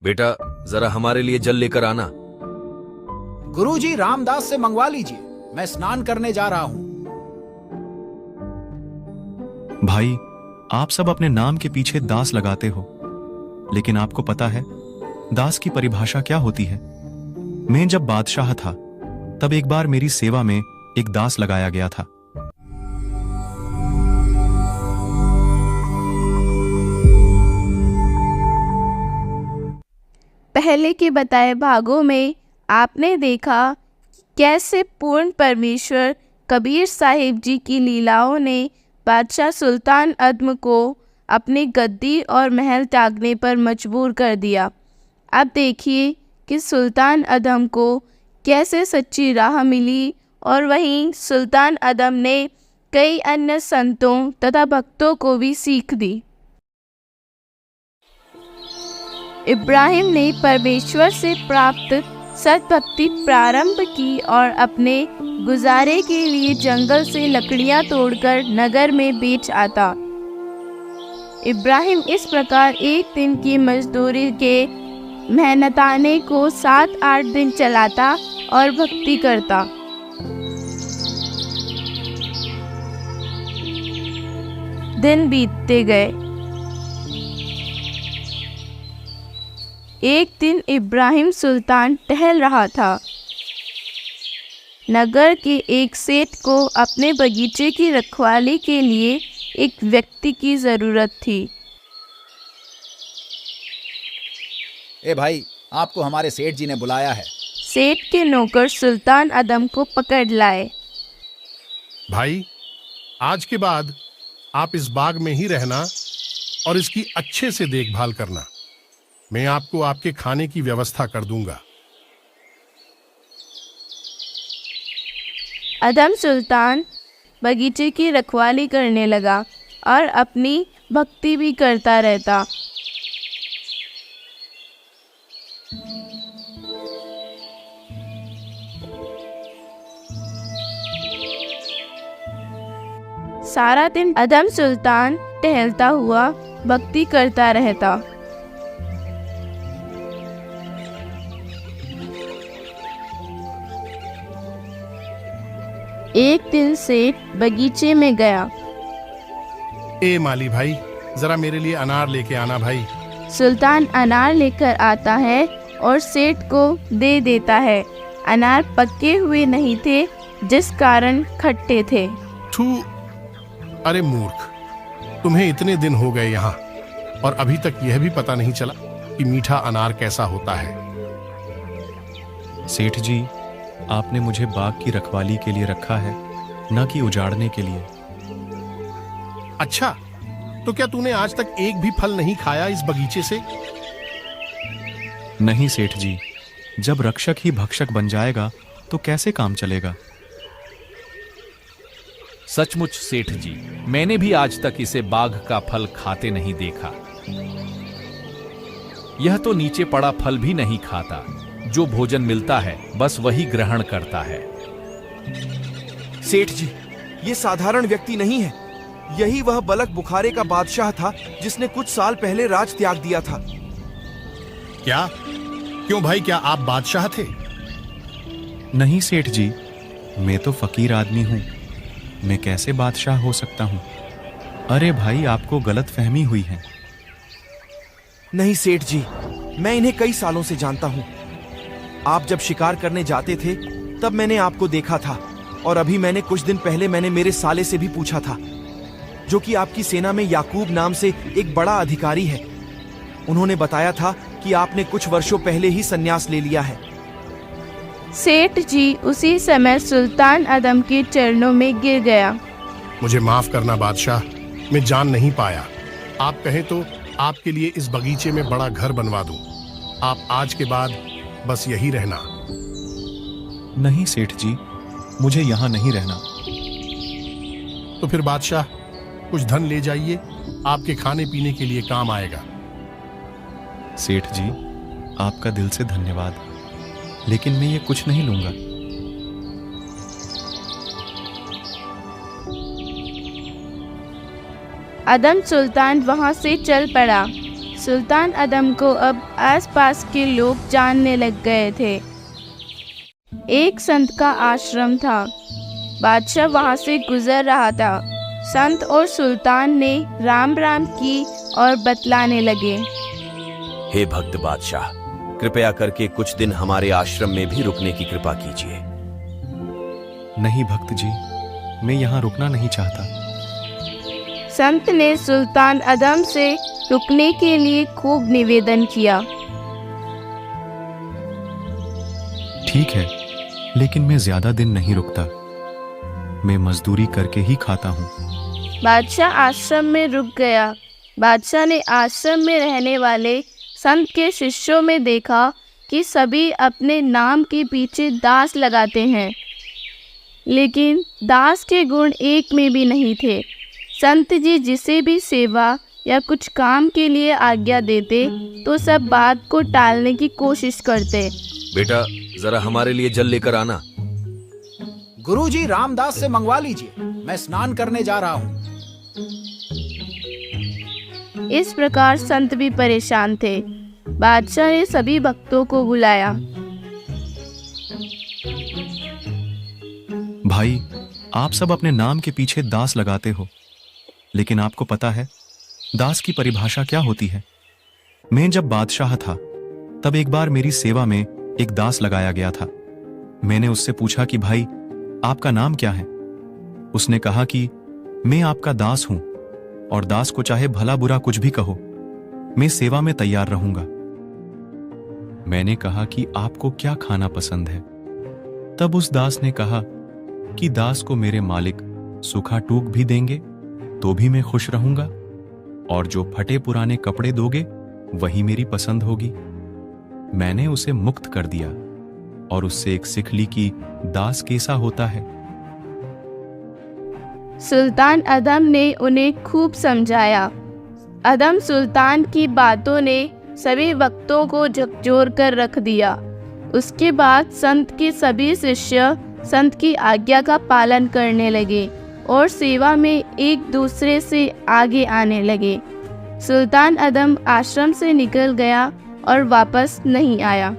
बेटा जरा हमारे लिए जल लेकर आना। गुरुजी रामदास से मंगवा लीजिए, मैं स्नान करने जा रहा हूं। भाई, आप सब अपने नाम के पीछे दास लगाते हो, लेकिन आपको पता है दास की परिभाषा क्या होती है? मैं जब बादशाह था तब एक बार मेरी सेवा में एक दास लगाया गया था। पहले के बताए भागों में आपने देखा कैसे पूर्ण परमेश्वर कबीर साहिब जी की लीलाओं ने बादशाह सुल्तान अदम को अपनी गद्दी और महल त्यागने पर मजबूर कर दिया। अब देखिए कि सुल्तान अदम को कैसे सच्ची राह मिली और वहीं सुल्तान अदम ने कई अन्य संतों तथा भक्तों को भी सीख दी। इब्राहिम ने परमेश्वर से प्राप्त सद्भक्ति प्रारंभ की और अपने गुजारे के लिए जंगल से लकड़ियां तोड़कर नगर में बेच आता। इब्राहिम इस प्रकार एक दिन की मजदूरी के मेहनताने को 7-8 दिन चलाता और भक्ति करता। दिन बीतते गए। एक दिन इब्राहिम सुल्तान टहल रहा था। नगर के एक सेठ को अपने बगीचे की रखवाली के लिए एक व्यक्ति की ज़रूरत थी। ए भाई, आपको हमारे सेठ जी ने बुलाया है। सेठ के नौकर सुल्तान अदम को पकड़ लाए। भाई, आज के बाद आप इस बाग में ही रहना और इसकी अच्छे से देखभाल करना। मैं आपको आपके खाने की व्यवस्था कर दूंगा। अदम सुल्तान बगीचे की रखवाली करने लगा और अपनी भक्ति भी करता रहता। सारा दिन अदम सुल्तान टहलता हुआ भक्ति करता रहता। एक दिन सेठ बगीचे में गया। ए माली भाई, जरा मेरे लिए अनार लेके आना भाई। सुल्तान अनार लेकर आता है और सेठ को दे देता है। अनार पके हुए नहीं थे, जिस कारण खट्टे थे। थू, अरे मूर्ख, तुम्हें इतने दिन हो गए यहाँ और अभी तक यह भी पता नहीं चला कि मीठा अनार कैसा होता है। सेठ जी, आपने मुझे बाग की रखवाली के लिए रखा है, न कि उजाड़ने के लिए। अच्छा, तो क्या तूने आज तक एक भी फल नहीं खाया इस बगीचे से? नहीं सेठ जी, जब रक्षक ही भक्षक बन जाएगा तो कैसे काम चलेगा? सचमुच सेठ जी, मैंने भी आज तक इसे बाग का फल खाते नहीं देखा। यह तो नीचे पड़ा फल भी नहीं खाता, जो भोजन मिलता है बस वही ग्रहण करता है। सेठ जी, ये साधारण व्यक्ति नहीं है। यही वह बलक बुखारे का बादशाह था जिसने कुछ साल पहले राज त्याग दिया था। क्या? क्यों भाई, क्या आप बादशाह थे? नहीं सेठ जी, मैं तो फकीर आदमी हूं। मैं कैसे बादशाह हो सकता हूं? अरे भाई, आपको गलत फहमी हुई है। नहीं सेठ जी, मैं इन्हें कई सालों से जानता हूं। आप जब शिकार करने जाते थे तब मैंने आपको देखा था, और अभी मैंने कुछ दिन पहले मेरे साले से भी पूछा था, जो कि आपकी सेना में याकूब नाम से एक बड़ा अधिकारी है। उन्होंने बताया था कि आपने कुछ वर्षों पहले ही संन्यास ले लिया है। सेठ जी उसी समय सुल्तान अदम के चरणों में गिर गया। मुझे माफ करना बादशाह, मैं जान नहीं पाया। आप कहें तो आपके लिए इस बगीचे में बड़ा घर बनवा दूं। आप आज के बाद बस यही रहना। नहीं सेठ जी, मुझे यहाँ नहीं रहना। तो फिर बादशाह, कुछ धन ले जाइए, आपके खाने पीने के लिए काम आएगा। सेठ जी, आपका दिल से धन्यवाद, लेकिन मैं ये कुछ नहीं लूंगा। अदम सुल्तान वहां से चल पड़ा। सुल्तान अदम को अब आसपास के लोग जानने लग गए थे। एक संत का आश्रम था। बादशाह वहां से गुजर रहा था। संत और सुल्तान ने राम राम की और बतलाने लगे। हे भक्त बादशाह, कृपया करके कुछ दिन हमारे आश्रम में भी रुकने की कृपा कीजिए। नहीं भक्त जी, मैं यहाँ रुकना नहीं चाहता। संत ने सुल्तान अदम से रुकने के लिए खूब निवेदन किया। ठीक है, लेकिन मैं ज्यादा दिन नहीं रुकता। मैं मजदूरी करके ही खाता हूँ। बादशाह आश्रम में रुक गया। बादशाह ने आश्रम में रहने वाले संत के शिष्यों में देखा कि सभी अपने नाम के पीछे दास लगाते हैं, लेकिन दास के गुण एक में भी नहीं थे। संत जी जिसे भी सेवा या कुछ काम के लिए आज्ञा देते तो सब बात को टालने की कोशिश करते। बेटा, जरा हमारे लिए जल लेकर आना। गुरुजी रामदास से मंगवा लीजिए, मैं स्नान करने जा रहा हूँ। इस प्रकार संत भी परेशान थे। बादशाह ने सभी भक्तों को बुलाया। भाई, आप सब अपने नाम के पीछे दास लगाते हो, लेकिन आपको पता है दास की परिभाषा क्या होती है? मैं जब बादशाह था तब एक बार मेरी सेवा में एक दास लगाया गया था। मैंने उससे पूछा कि भाई, आपका नाम क्या है? उसने कहा कि मैं आपका दास हूं और दास को चाहे भला बुरा कुछ भी कहो, मैं सेवा में तैयार रहूंगा। मैंने कहा कि आपको क्या खाना पसंद है? तब उस दास ने कहा कि दास को मेरे मालिक सूखा टूक भी देंगे तो भी मैं खुश रहूंगा, और जो फटे पुराने कपड़े दोगे वही मेरी पसंद होगी। मैंने उसे मुक्त कर दिया और उससे एक सीख ली कि दास कैसा होता है। सुल्तान अदम ने उन्हें खूब समझाया। अदम सुल्तान की बातों ने सभी भक्तों को झकझोर कर रख दिया। उसके बाद संत के सभी शिष्य संत की आज्ञा का पालन करने लगे और सेवा में एक दूसरे से आगे आने लगे। सुल्तान अदम आश्रम से निकल गया और वापस नहीं आया।